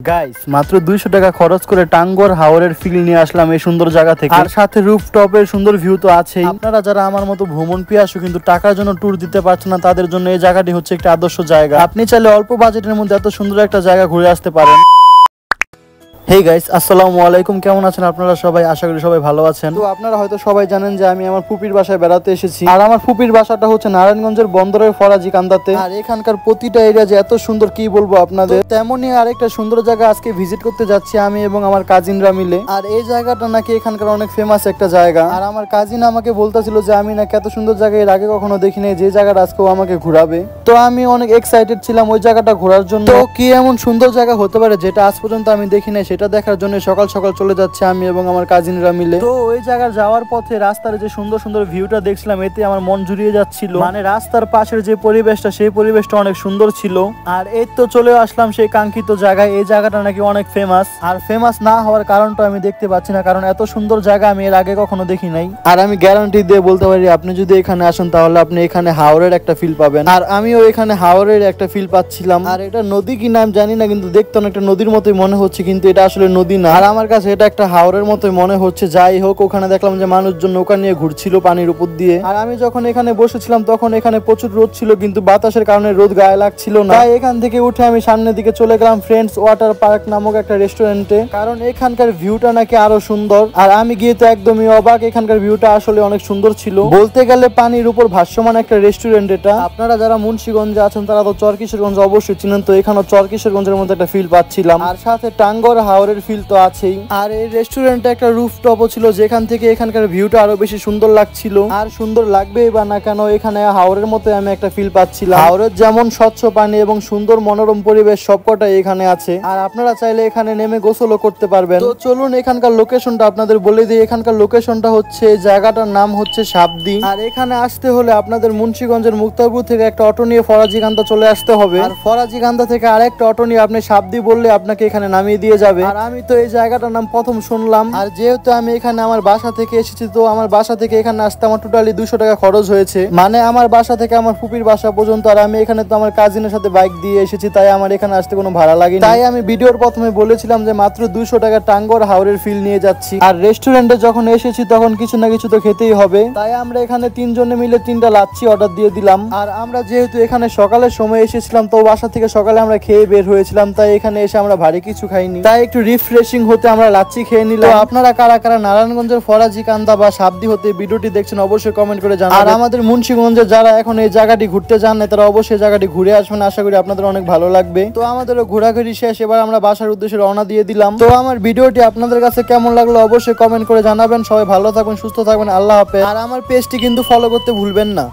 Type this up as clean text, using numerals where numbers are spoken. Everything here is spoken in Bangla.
গাইস মাত্র 200 টাকা খরচ করে টাঙ্গর হাওরের ফিল নিয়ে আসলাম এই সুন্দর জায়গা থেকে। আর সাথে রুফটপের সুন্দর ভিউ তো আছেই। আপনারা যারা আমার মতো ভ্রমণ পিয়াসু কিন্তু টাকার জন্য ট্যুর দিতে পারছেন না, তাদের জন্য এই জায়গাটি হচ্ছে একটা আদর্শ জায়গা। আপনি চাইলে অল্প বাজেটের মধ্যে এত সুন্দর একটা জায়গা ঘুরে আসতে পারেন। হেই গাইস, আসসালামু আলাইকুম। কেমন আছেন আপনারা সবাই? আশা করি সবাই ভালো আছেন। তো আপনারা হয়তো সবাই জানেন যে আমি আমার ফুপির বাসায় বেড়াতে এসেছি। আর আমার ফুপির বাসাটা হচ্ছে নারায়ণগঞ্জের বন্দরের ফরাজি কান্দাতে। আর এখানকার প্রতিটা এরিয়া যে এত সুন্দর কি বলবো আপনাদের। তেমনই আরেকটা সুন্দর জায়গা আজকে ভিজিট করতে যাচ্ছি আমি এবং আমার কাজিনরা মিলে। আর এই জায়গাটা নাকি এখানকার অনেক ফেমাস একটা জায়গা। আর আমার কাজিন আমাকে বলতেছিল যে আমি নাকি এত সুন্দর জায়গা এর আগে কখনো দেখিনি, যে জায়গাটা আজকেও আমাকে ঘুরাবে। তো আমি অনেক এক্সাইটেড ছিলাম ওই জায়গাটা ঘোরার জন্য। তো কি এমন সুন্দর জায়গা হতে পারে যেটা আজ পর্যন্ত আমি দেখি নাই, সেটা দেখার জন্য সকাল সকাল চলে যাচ্ছে আমি এবং আমার কাজিনরা মিলে। তো ওই জায়গার যাওয়ার পথে রাস্তার যে সুন্দর সুন্দর ভিউটা দেখছিলাম, এতে আমার মন জুড়িয়ে যাচ্ছিল। মানে রাস্তার পাশের যে পরিবেশটা, সেই পরিবেশটা অনেক সুন্দর ছিল। আর এই তো চলে আসলাম সেই কাঙ্ক্ষিত জায়গায়। এই জায়গাটা নাকি অনেক ফেমাস। আর ফেমাস না হওয়ার কারণটা আমি দেখতে পাচ্ছি না, কারণ এত সুন্দর জায়গা আমি এর আগে কখনো দেখি নাই। আর আমি গ্যারান্টি দিয়ে বলতে পারি, আপনি যদি এখানে আসেন তাহলে আপনি এখানে হাওরের একটা ফিল পাবেন। আর আমিও এখানে হাওরের একটা ফিল পাচ্ছিলাম। আর এটা নদী কি নাম জানি না, কিন্তু দেখতে অনেকটা নদীর মতোই মনে হচ্ছে, কিন্তু এটা আসলে নদী না। আর আমার কাছে এটা একটা হাওরের মতোই মনে হচ্ছে। যাই হোক, ওখানে দেখলাম যে মানুষজন নৌকা নিয়ে ঘুরছিল পানির উপর দিয়ে। আর আমি যখন এখানে বসেছিলাম তখন এখানে প্রচুর রোদ ছিল, কিন্তু বাতাসের কারণে রোদ গায়ে লাগছিল না। তাই এখান থেকে উঠে আমি সামনের দিকে চলে গেলাম ফ্রেন্ডস ওয়াটার পার্ক নামক একটা রেস্টুরেন্টে, কারণ এখানকার ভিউটা নাকি আরো সুন্দর। আর আমি গিয়ে তো একদমই অবাক, এখানকার ভিউটা আসলে অনেক সুন্দর ছিল। বলতে গেলে পানির উপর ভাসমান একটা রেস্টুরেন্ট এটা। আপনারা যারা মুন্সিগঞ্জে আছেন তারা তো চরকিশোরগঞ্জ অবশ্যই চিনেন, তো এখানেও চরকিশোরগঞ্জের মধ্যে একটা ফিল পাচ্ছিলাম। আর সাথে টাঙ্গর হাওরের ফিল তো আছেই। আর এই রেস্টুরেন্টে একটা রুফটপও ছিল, যেখান থেকে এখানকার ভিউটা আরো বেশি সুন্দর লাগছিল। আর সুন্দর লাগবেই বা না কেন, এখানে হাওরের মতো আমি একটা ফিল পাচ্ছিলাম। হাওরের যেমন স্বচ্ছ পানি এবং সুন্দর মনোরম পরিবেশ সবকটাই এখানে আছে। আর আপনারা চাইলে এখানে নেমে গোসলও করতে পারবেন। তো চলুন এখানকার লোকেশনটা আপনাদের বলে দিই। এখানকার লোকেশনটা হচ্ছে, জায়গাটার নাম হচ্ছে সাবদি। আর এখানে আসতে হলে আপনাদের মুন্সিগঞ্জের মুক্তারপুর থেকে একটা অটো নিয়ে ফরাজিকান্দা চলে আসতে হবে। আর ফরাজিকান্দা থেকে আরেকটা অটো নিয়ে আপনি সাবদি বললে আপনাকে এখানে নামিয়ে দিয়ে যাবে। আর আমি তো এই জায়গাটার নাম প্রথম শুনলাম। আর যেহেতু আমি এখানে আমার বাসা থেকে এসেছি, তো আমার বাসা থেকে এখানে আসতে আমার টোটালি 200 টাকা খরচ হয়েছে। মানে আমার বাসা থেকে আমার ফুপির বাসা পর্যন্ত। আর আমি এখানে তো আমার কাজিনের সাথে বাইক দিয়ে এসেছি, তাই আমার এখানে আসতে কোনো ভাড়া লাগেনি। তাই আমি ভিডিওর প্রথমে বলেছিলাম যে মাত্র 200 টাকা টাঙ্গর হাওরের ফিল নিয়ে যাচ্ছি। আর রেস্টুরেন্টে যখন এসেছি তখন কিছু না কিছু তো খেতেই হবে, তাই আমরা এখানে তিনজনে মিলে 3টা লাচ্ছি অর্ডার দিয়ে দিলাম। আর আমরা যেহেতু এখানে সকালের সময় এসেছিলাম, তো বাসা থেকে সকালে আমরা খেয়ে বের হয়েছিলাম, তাই এখানে এসে আমরা ভারী কিছু খাইনি। তাই একটু রিফ্রেশিং হতে আমরা লাচ্ছি খেয়ে নিলাম। আপনারা কারা কারা নারায়ণগঞ্জের ফরাজি কান্দা বা সাবদি হতে ভিডিওটি দেখছেন অবশ্যই কমেন্ট করে জানাবেন। আর আমাদের মুন্সিগঞ্জে যারা এখন এই জায়গাটি ঘুরতে যান না, তারা অবশ্যই জায়গাটি ঘুরে আসবেন। আশা করি আপনাদের অনেক ভালো লাগবে। তো আমাদেরও ঘোরাঘুরি শেষ, এবার আমরা বাসার উদ্দেশ্যে রওনা দিয়ে দিলাম। তো আমার ভিডিওটি আপনাদের কাছে কেমন লাগলো অবশ্যই কমেন্ট করে জানাবেন। সবাই ভালো থাকবেন, সুস্থ থাকবেন। আল্লাহ হাফেজ। আর আমার পেজটি কিন্তু ফলো করতে ভুলবেন না।